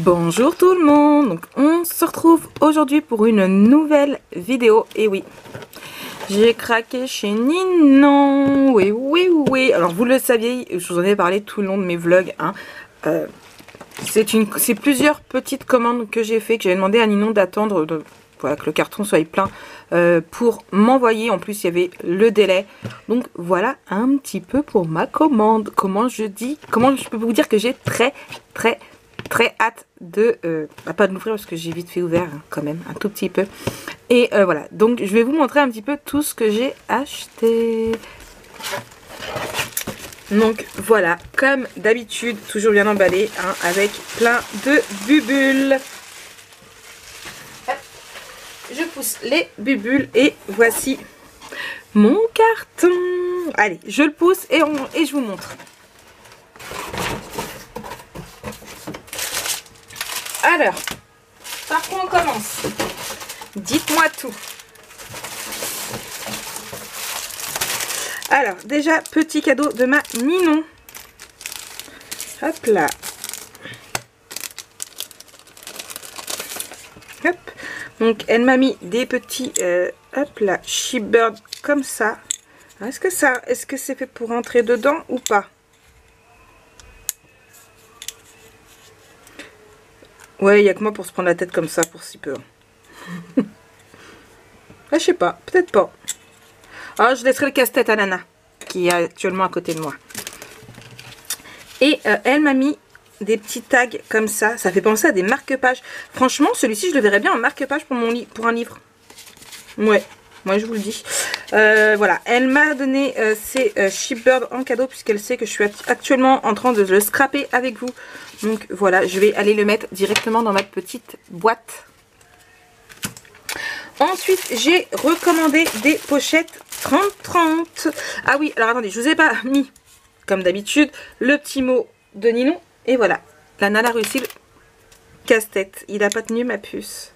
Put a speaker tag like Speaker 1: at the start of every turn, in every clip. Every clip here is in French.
Speaker 1: Bonjour tout le monde, donc on se retrouve aujourd'hui pour une nouvelle vidéo. Et oui, j'ai craqué chez Ninon. Oui. Alors vous le saviez, je vous en ai parlé tout le long de mes vlogs. C'est plusieurs petites commandes que j'ai fait, que j'avais demandé à Ninon d'attendre voilà, que le carton soit plein pour m'envoyer. En plus il y avait le délai. Donc voilà un petit peu pour ma commande. Comment je peux vous dire que j'ai très hâte de pas de l'ouvrir parce que j'ai vite fait ouvert quand même un tout petit peu. Et voilà, donc je vais vous montrer un petit peu tout ce que j'ai acheté. Donc voilà, comme d'habitude, toujours bien emballé, avec plein de bubules. Hop, je pousse les bubules et voici mon carton. Allez, je le pousse et je vous montre. Alors, par quoi on commence? Dites-moi tout. Alors, déjà, petit cadeau de ma Ninon. Hop là. Hop. Donc, elle m'a mis des petits, hop là, Shipbird comme ça. Est-ce que c'est fait pour rentrer dedans ou pas? Ouais, il n'y a que moi pour se prendre la tête comme ça, pour si peu. Je sais pas, peut-être pas. Alors, je laisserai le casse-tête à Nana, qui est actuellement à côté de moi. Et elle m'a mis des petits tags comme ça. Ça fait penser à des marque-pages. Franchement, celui-ci, je le verrais bien en marque-page pour un livre. Ouais, moi je vous le dis. Voilà, elle m'a donné ces Shipbird en cadeau, puisqu'elle sait que je suis actuellement en train de le scraper avec vous. Donc voilà, je vais aller le mettre directement dans ma petite boîte. Ensuite, j'ai recommandé des pochettes 30-30. Ah oui, alors attendez, je vous ai pas mis, comme d'habitude, le petit mot de Ninon. Et voilà, la Nana a réussi le casse-tête. Il a pas tenu ma puce.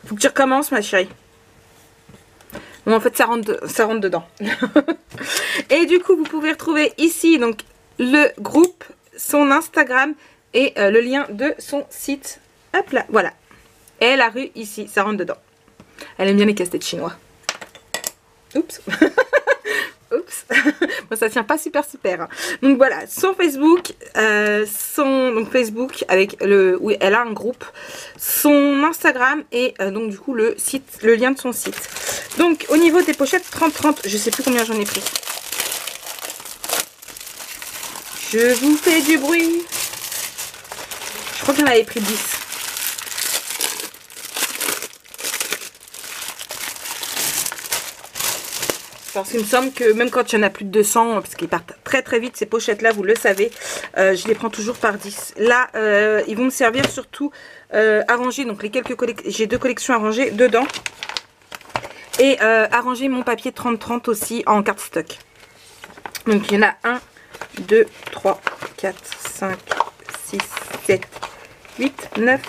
Speaker 1: Faut que tu recommences, ma chérie. Bon, en fait, ça rentre dedans. Et du coup, vous pouvez retrouver ici donc le groupe, son Instagram et le lien de son site. Hop là, voilà. Et la rue ici, ça rentre dedans. Elle aime bien les casse-têtes chinois. Oups. Oups. Bon, ça tient pas super. Donc voilà, son Facebook, donc Facebook avec où elle a un groupe, son Instagram et donc du coup le lien de son site. Donc au niveau des pochettes 30-30, je sais plus combien j'en ai pris. Je vous fais du bruit. Je crois que j'en avais pris 10. Parce qu'il me semble que même quand il y en a plus de 200, parce qu'ils partent très vite ces pochettes là, vous le savez, je les prends toujours par 10. Là, ils vont me servir surtout à ranger, donc les quelques collections, j'ai 2 collections à ranger dedans. Et à ranger mon papier 30-30 aussi en cardstock. Donc il y en a 1, 2, 3, 4, 5, 6, 7, 8, 9,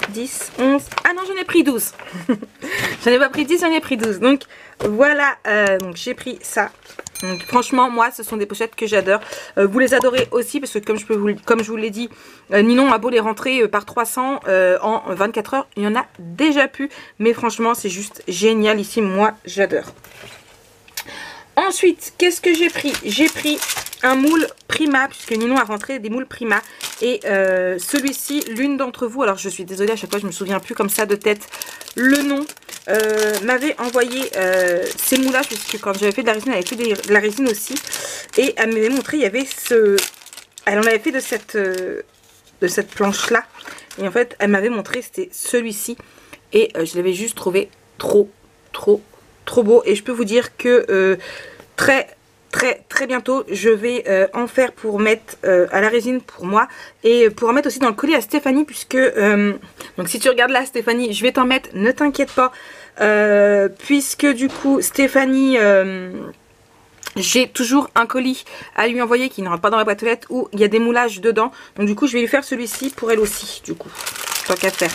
Speaker 1: 10, 11. Ah non, j'en ai pris 12. J'en ai pas pris 10, j'en ai pris 12. Donc voilà, donc j'ai pris ça. Donc franchement, moi, ce sont des pochettes que j'adore. Vous les adorez aussi parce que comme je vous l'ai dit, Ninon a beau les rentrer par 300 en 24 heures. Il y en a déjà plus. Mais franchement, c'est juste génial ici. Moi, j'adore. Ensuite, qu'est-ce que j'ai pris? J'ai pris un moule Prima, puisque Ninon a rentré des moules Prima. Et celui-ci, l'une d'entre vous, alors je suis désolée, à chaque fois je me souviens plus comme ça de tête le nom, m'avait envoyé ces moulages, puisque quand j'avais fait de la résine, elle avait fait de la résine aussi. Et elle m'avait montré, il y avait elle en avait fait de cette planche-là. Et en fait, elle m'avait montré, c'était celui-ci. Et je l'avais juste trouvé trop beau. Et je peux vous dire que très bientôt je vais en faire pour mettre à la résine pour moi et pour en mettre aussi dans le colis à Stéphanie, puisque donc si tu regardes là Stéphanie, je vais t'en mettre, ne t'inquiète pas, puisque du coup Stéphanie, j'ai toujours un colis à lui envoyer qui ne rentre pas dans la boîte aux lettres où il y a des moulages dedans, donc du coup je vais lui faire celui-ci pour elle aussi, du coup tant qu'à faire.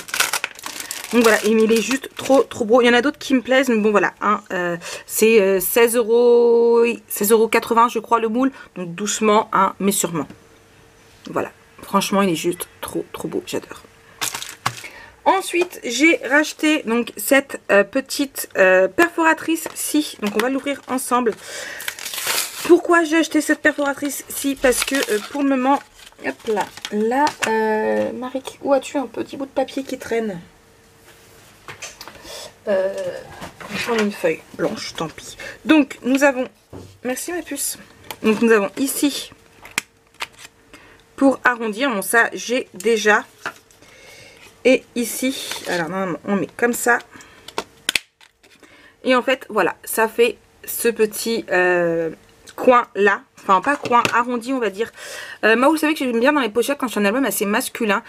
Speaker 1: Donc voilà, il est juste trop beau. Il y en a d'autres qui me plaisent, mais bon voilà, c'est 16,80 € je crois le moule. Donc doucement, mais sûrement. Voilà, franchement il est juste trop beau, j'adore. Ensuite, j'ai racheté donc cette petite perforatrice-ci. Donc, on va l'ouvrir ensemble. Pourquoi j'ai acheté cette perforatrice-ci? Parce que pour le moment, hop là, Marik, où as-tu un petit bout de papier qui traîne? Je prends une feuille blanche, tant pis. Donc, nous avons, merci ma puce. Donc, nous avons ici, pour arrondir, bon ça, j'ai déjà. Et ici, alors normalement, on met comme ça. Et en fait, voilà, ça fait ce petit coin là. Enfin, pas coin, arrondi, on va dire. Moi, vous savez que j'aime bien dans les pochettes quand je fais un album assez masculin.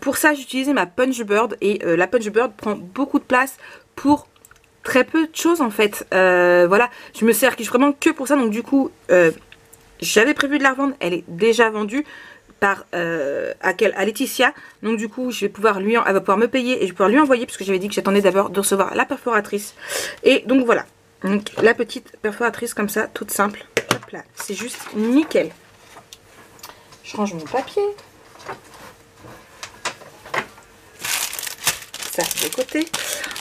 Speaker 1: Pour ça, j'ai utilisé ma Punch Bird. Et la Punch Bird prend beaucoup de place pour très peu de choses, en fait. Voilà, je me sers vraiment que pour ça. Donc, du coup, j'avais prévu de la revendre. Elle est déjà vendue par à Laetitia. Donc, du coup, je vais pouvoir elle va pouvoir me payer et je vais pouvoir lui envoyer. Parce que j'avais dit que j'attendais d'abord de recevoir la perforatrice. Et donc, voilà. Donc, la petite perforatrice comme ça, toute simple. Hop là, c'est juste nickel. Je range mon papier. Ça, de côté.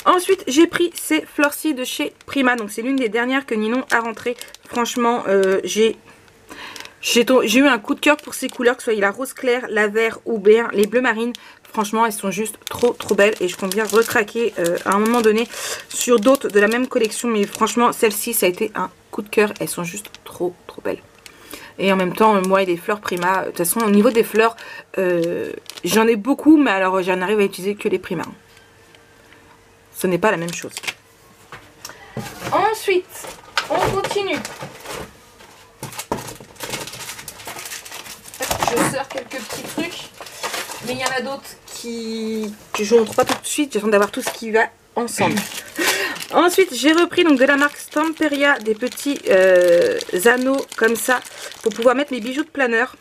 Speaker 1: Ensuite, j'ai pris ces fleurs-ci de chez Prima. Donc, c'est l'une des dernières que Ninon a rentré. Franchement, j'ai eu un coup de cœur pour ces couleurs, que ce soit la rose clair, la vert ou bien les bleus marines. Franchement, elles sont juste trop belles et je compte bien recraquer à un moment donné sur d'autres de la même collection. Mais franchement, celle-ci, ça a été un coup de cœur. Elles sont juste trop belles. Et en même temps, moi et les fleurs Prima, de toute façon, au niveau des fleurs, j'en ai beaucoup, mais alors j'en arrive à utiliser que les Prima. Ce n'est pas la même chose. Ensuite, on continue. Je sors quelques petits trucs, mais il y en a d'autres que je ne montre pas tout de suite. J'attends d'avoir tout ce qui va ensemble. Ensuite, j'ai repris donc de la marque Stamperia des petits anneaux comme ça pour pouvoir mettre mes bijoux de planeur.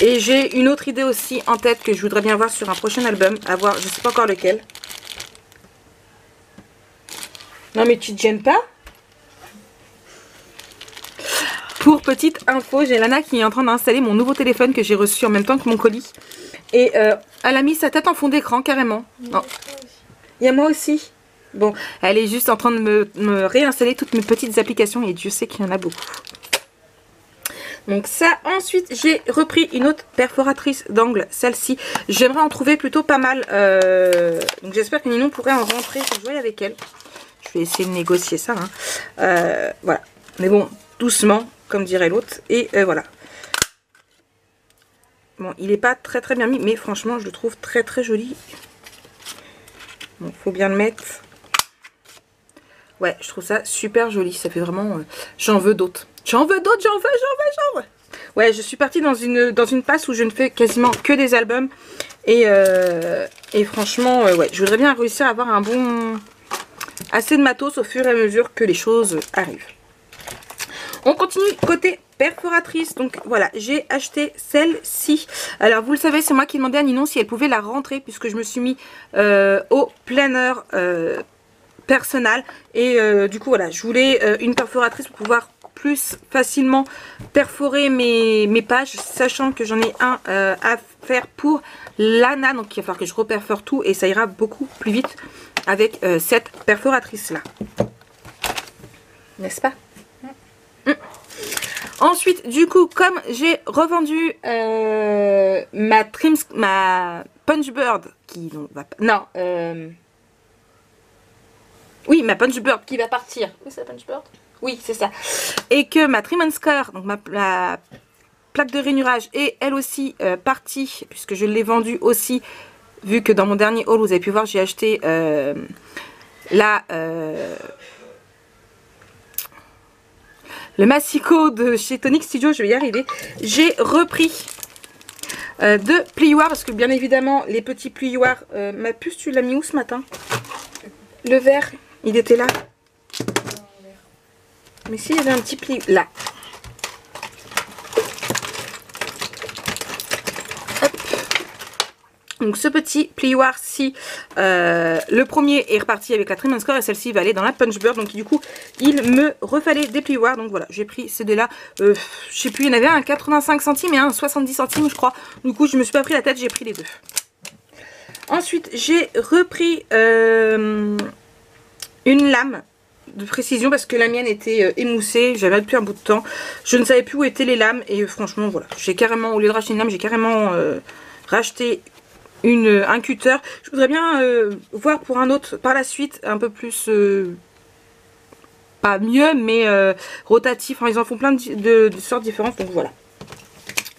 Speaker 1: Et j'ai une autre idée aussi en tête que je voudrais bien voir sur un prochain album. À voir, je ne sais pas encore lequel. Non mais tu te gênes pas? Pour petite info, j'ai Lana qui est en train d'installer mon nouveau téléphone que j'ai reçu en même temps que mon colis. Et elle a mis sa tête en fond d'écran carrément. Oh. Il y a moi aussi. Bon, elle est juste en train de me réinstaller toutes mes petites applications et Dieu sait qu'il y en a beaucoup. Donc ça, ensuite j'ai repris une autre perforatrice d'angle, celle-ci. J'aimerais en trouver plutôt pas mal. Donc j'espère que Ninon pourrait en rentrer pour jouer avec elle. Je vais essayer de négocier ça. Hein. Voilà. Mais bon, doucement, comme dirait l'autre. Et voilà. Bon, il n'est pas très bien mis, mais franchement, je le trouve très joli. Bon, faut bien le mettre. Ouais, je trouve ça super joli. Ça fait vraiment... j'en veux d'autres. J'en veux d'autres, j'en veux. Ouais, je suis partie dans une passe où je ne fais quasiment que des albums. Et franchement, ouais, je voudrais bien réussir à avoir un bon... assez de matos au fur et à mesure que les choses arrivent. On continue côté perforatrice. Donc voilà, j'ai acheté celle-ci. Alors vous le savez, c'est moi qui demandais à Ninon si elle pouvait la rentrer puisque je me suis mis au planner personnel. Et du coup voilà, je voulais une perforatrice pour pouvoir plus facilement perforer mes pages, sachant que j'en ai un à faire pour Lana. Donc il va falloir que je reperfore tout et ça ira beaucoup plus vite avec cette perforatrice là. N'est-ce pas? Ensuite, du coup, comme j'ai revendu ma Punch Bird qui va pas... Non, oui, ma Punch Bird qui va partir. Oui, c'est la Punch Bird? Oui, c'est ça. Et que ma Trim and Scar, donc la plaque de rainurage, est elle aussi partie, puisque je l'ai vendue aussi, vu que dans mon dernier haul, vous avez pu voir, j'ai acheté le massicot de chez Tonic Studio, je vais y arriver. J'ai repris deux plioirs, parce que bien évidemment, les petits plioirs, ma puce, tu l'as mis où ce matin? Le vert, il était là. Mais si, il y avait un petit pli là. Hop. Donc ce petit plioir-ci, le premier est reparti avec la Trim and Score et celle-ci va aller dans la Punch Bird. Donc du coup, il me refallait des plioirs. Donc voilà, j'ai pris ces deux-là. Je sais plus, il y en avait un à 85 centimes et un à 70 centimes, je crois. Du coup, je me suis pas pris la tête, j'ai pris les deux. Ensuite, j'ai repris une lame de précision parce que la mienne était émoussée. J'avais depuis un bout de temps. Je ne savais plus où étaient les lames. Et franchement, voilà. J'ai carrément, au lieu de racheter une lame, j'ai carrément racheté un cutter. Je voudrais bien voir pour un autre par la suite, un peu plus... pas mieux, mais rotatif. Enfin, ils en font plein de sortes différentes. Donc voilà.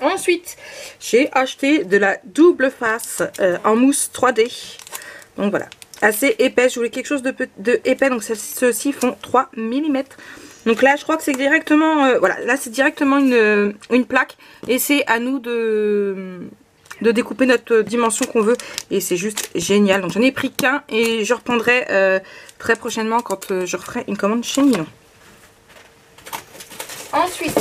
Speaker 1: Ensuite, j'ai acheté de la double face en mousse 3D. Donc voilà, assez épaisse. Je voulais quelque chose de épais. Donc ceux-ci font 3 mm. Donc là, je crois que c'est directement... voilà, là c'est directement une plaque. Et c'est à nous de découper notre dimension qu'on veut. Et c'est juste génial. Donc j'en ai pris qu'un et je reprendrai très prochainement quand je referai une commande chez Milon. Ensuite...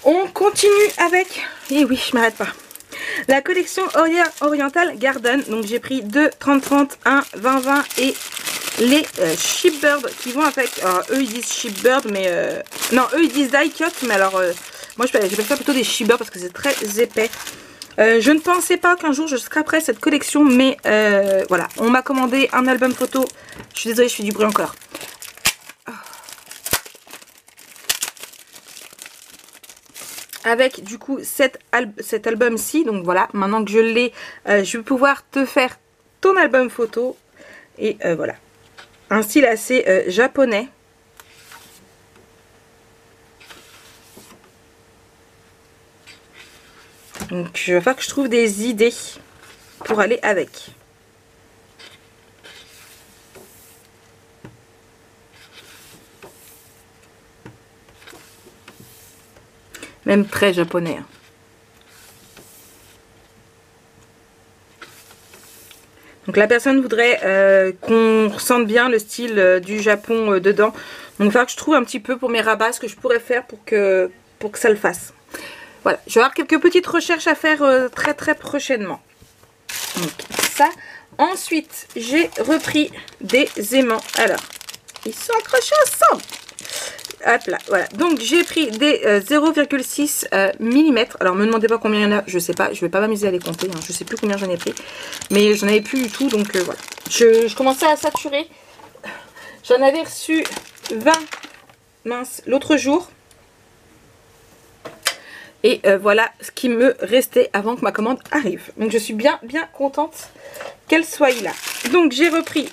Speaker 1: on continue avec, et oui je m'arrête pas, la collection Oriental Garden. Donc j'ai pris 2 30-30, 1 20-20 et les Sheepbird qui vont avec, alors, eux ils disent Sheepbird mais non eux ils disent die cut, mais alors moi j'appelle ça plutôt des Sheepbird parce que c'est très épais. Je ne pensais pas qu'un jour je scraperais cette collection, mais voilà, on m'a commandé un album photo. Je suis désolée, je fais du bruit encore. Avec du coup cet album-ci. Donc voilà, maintenant que je l'ai, je vais pouvoir te faire ton album photo. Et voilà, un style assez japonais. Donc il va falloir que je trouve des idées pour aller avec. Même très japonais. Donc la personne voudrait qu'on ressente bien le style du Japon dedans. Donc il va falloir que je trouve un petit peu pour mes rabats ce que je pourrais faire pour que ça le fasse. Voilà, je vais avoir quelques petites recherches à faire très très prochainement. Donc ça. Ensuite, j'ai repris des aimants. Alors, ils sont accrochés ensemble. Hop là, voilà. Donc j'ai pris des 0,6 mm. Alors me demandez pas combien il y en a, je sais pas. Je vais pas m'amuser à les compter. Hein. Je sais plus combien j'en ai pris. Mais j'en avais plus du tout. Donc voilà. Je commençais à saturer. J'en avais reçu 20 mince l'autre jour. Et voilà ce qui me restait avant que ma commande arrive. Donc je suis bien contente qu'elle soit là. Donc j'ai repris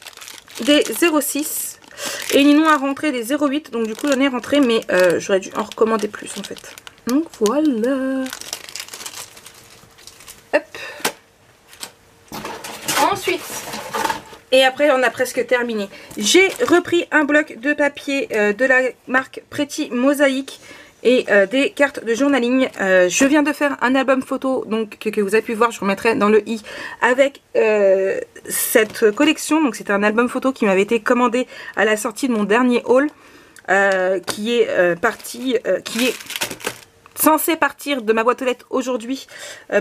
Speaker 1: des 0,6. Et Ninon a rentré des 0,8. Donc du coup j'en ai rentré. Mais j'aurais dû en recommander plus en fait. Donc voilà. Hop. Ensuite. Et après on a presque terminé. J'ai repris un bloc de papier de la marque Pretty Mosaic. Et des cartes de journaling. Je viens de faire un album photo donc que vous avez pu voir, je vous remettrai dans le i avec cette collection. Donc c'était un album photo qui m'avait été commandé à la sortie de mon dernier haul, qui est censé partir de ma boîte aux lettres aujourd'hui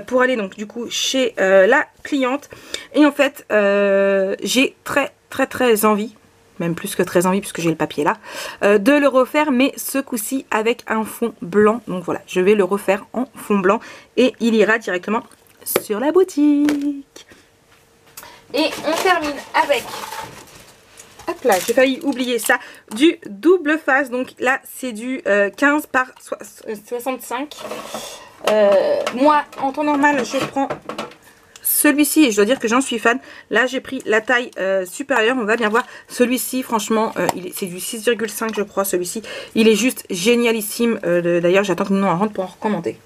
Speaker 1: pour aller donc du coup chez la cliente. Et en fait j'ai très envie, même plus que très envie puisque j'ai le papier là, de le refaire, mais ce coup-ci avec un fond blanc. Donc voilà, je vais le refaire en fond blanc et il ira directement sur la boutique. Et on termine avec, hop là, j'ai failli oublier ça, du double face. Donc là c'est du 15 par 65. Moi en temps normal je prends celui-ci et je dois dire que j'en suis fan. Là j'ai pris la taille supérieure, on va bien voir. Celui-ci franchement c'est du 6,5 je crois. Celui-ci il est juste génialissime. D'ailleurs j'attends que nous en rentre pour en recommander.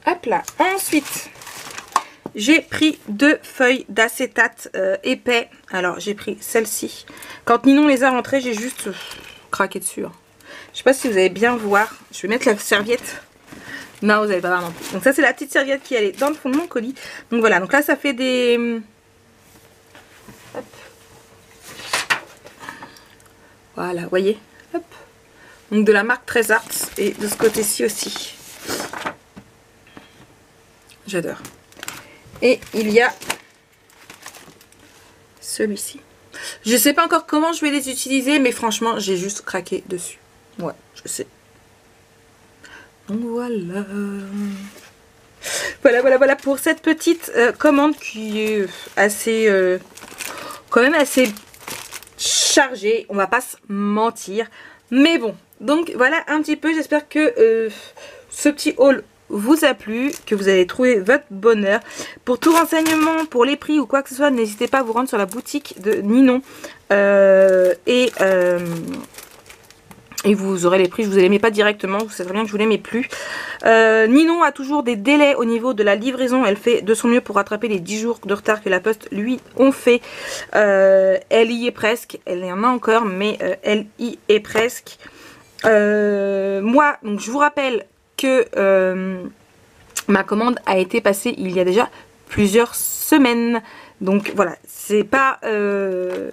Speaker 1: Hop là. Ensuite j'ai pris 2 feuilles d'acétate épais. Alors j'ai pris celle-ci. Quand Ninon les a rentrées j'ai juste craqué dessus. Je sais pas si vous allez bien voir. Je vais mettre la serviette. Non, vous n'avez pas vraiment. Donc ça c'est la petite serviette qui est dans le fond de mon colis. Donc voilà, donc là ça fait des... Hop. Voilà, vous voyez. Hop. Donc de la marque Trez Arts et de ce côté-ci aussi. J'adore. Et il y a celui-ci. Je sais pas encore comment je vais les utiliser, mais franchement j'ai juste craqué dessus. Ouais, je sais. Donc voilà. Voilà pour cette petite commande qui est assez, quand même assez chargée, on va pas se mentir. Mais bon, donc voilà un petit peu, j'espère que ce petit haul vous a plu, que vous avez trouvé votre bonheur. Pour tout renseignement, pour les prix ou quoi que ce soit, n'hésitez pas à vous rendre sur la boutique de Ninon. Et vous aurez les prix, je vous les mets pas directement, vous savez très bien que je vous les mets plus. Ninon a toujours des délais au niveau de la livraison, elle fait de son mieux pour rattraper les 10 jours de retard que la Poste lui ont fait. Elle y est presque, elle y en a encore, mais elle y est presque. Moi, donc je vous rappelle que ma commande a été passée il y a déjà plusieurs semaines. Donc voilà, c'est pas... je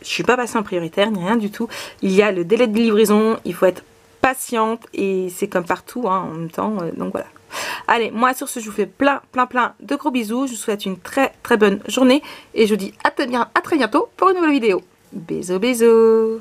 Speaker 1: suis pas passée en prioritaire ni rien du tout. Il y a le délai de livraison, il faut être patiente et c'est comme partout hein, en même temps. Donc voilà. Allez, moi sur ce, je vous fais plein de gros bisous. Je vous souhaite une très bonne journée et je vous dis à très bientôt pour une nouvelle vidéo. Bisous.